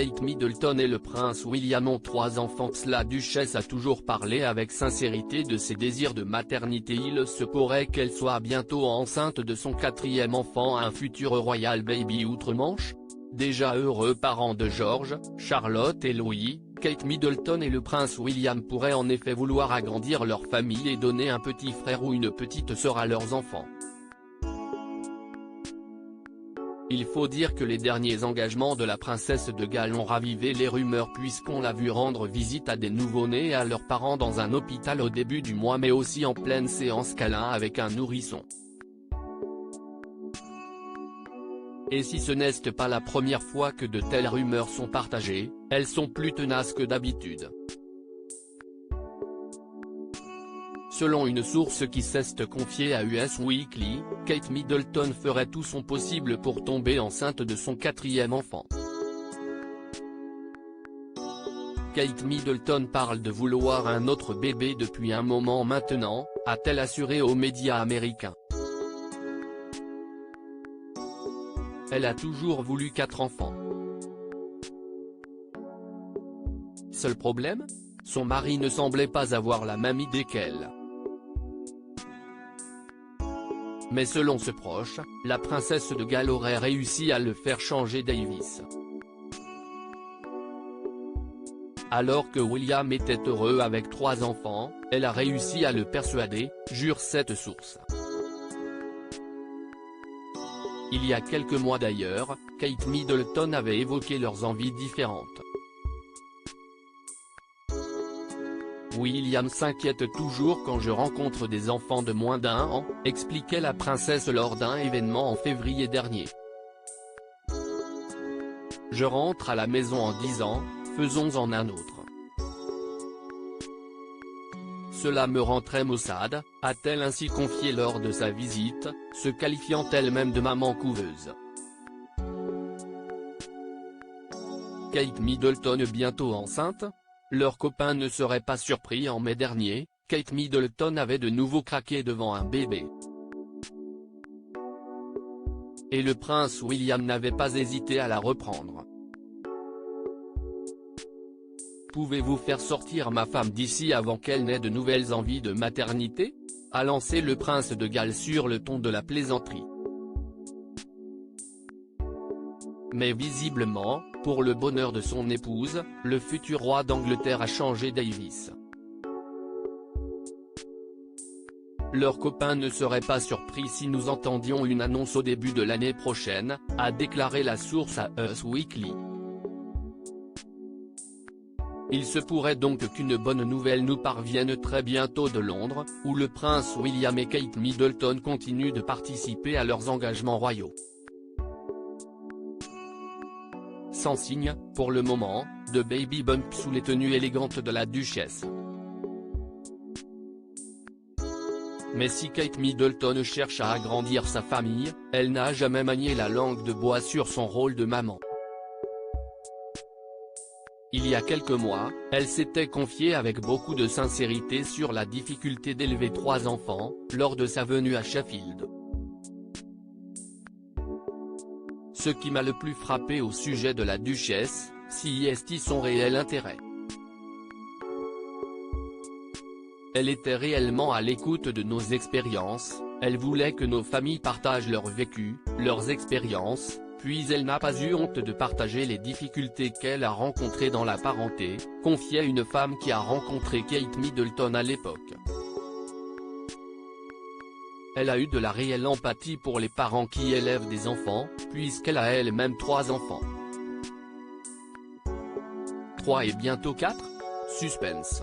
Kate Middleton et le prince William ont 3 enfants. La duchesse a toujours parlé avec sincérité de ses désirs de maternité. Il se pourrait qu'elle soit bientôt enceinte de son 4e enfant, un futur royal baby outre-Manche. Déjà heureux parents de George, Charlotte et Louis, Kate Middleton et le prince William pourraient en effet vouloir agrandir leur famille et donner un petit frère ou une petite sœur à leurs enfants. Il faut dire que les derniers engagements de la princesse de Galles ont ravivé les rumeurs puisqu'on l'a vu rendre visite à des nouveau-nés et à leurs parents dans un hôpital au début du mois, mais aussi en pleine séance câlin avec un nourrisson. Et si ce n'est pas la première fois que de telles rumeurs sont partagées, elles sont plus tenaces que d'habitude. Selon une source qui s'est confiée à Us Weekly, Kate Middleton ferait tout son possible pour tomber enceinte de son 4e enfant. Kate Middleton parle de vouloir un autre bébé depuis un moment maintenant, a-t-elle assuré aux médias américains. Elle a toujours voulu 4 enfants. Seul problème ? Son mari ne semblait pas avoir la même idée qu'elle. Mais selon ce proche, la princesse de Galles aurait réussi à le faire changer d'avis. Alors que William était heureux avec 3 enfants, elle a réussi à le persuader, jure cette source. Il y a quelques mois d'ailleurs, Kate Middleton avait évoqué leurs envies différentes. William s'inquiète toujours quand je rencontre des enfants de moins d'1 an, expliquait la princesse lors d'un événement en février dernier. Je rentre à la maison en disant, faisons-en un autre. Cela me rend très maussade, a-t-elle ainsi confié lors de sa visite, se qualifiant elle-même de maman couveuse. Kate Middleton bientôt enceinte ? Leurs copains ne seraient pas surpris. En mai dernier, Kate Middleton avait de nouveau craqué devant un bébé. Et le prince William n'avait pas hésité à la reprendre. Pouvez-vous faire sortir ma femme d'ici avant qu'elle n'ait de nouvelles envies de maternité ? A lancé le prince de Galles sur le ton de la plaisanterie. Mais visiblement, pour le bonheur de son épouse, le futur roi d'Angleterre a changé d'avis. Leurs copains ne seraient pas surpris si nous entendions une annonce au début de l'année prochaine, a déclaré la source à Us Weekly. Il se pourrait donc qu'une bonne nouvelle nous parvienne très bientôt de Londres, où le prince William et Kate Middleton continuent de participer à leurs engagements royaux. Sans signe, pour le moment, de baby bump sous les tenues élégantes de la duchesse. Mais si Kate Middleton cherche à agrandir sa famille, elle n'a jamais manié la langue de bois sur son rôle de maman. Il y a quelques mois, elle s'était confiée avec beaucoup de sincérité sur la difficulté d'élever 3 enfants, lors de sa venue à Sheffield. Ce qui m'a le plus frappé au sujet de la duchesse, c'est son réel intérêt. Elle était réellement à l'écoute de nos expériences, elle voulait que nos familles partagent leur vécu, leurs expériences, puis elle n'a pas eu honte de partager les difficultés qu'elle a rencontrées dans la parenté, confiait une femme qui a rencontré Kate Middleton à l'époque. Elle a eu de la réelle empathie pour les parents qui élèvent des enfants, puisqu'elle a elle-même 3 enfants. 3 et bientôt 4 ? Suspense.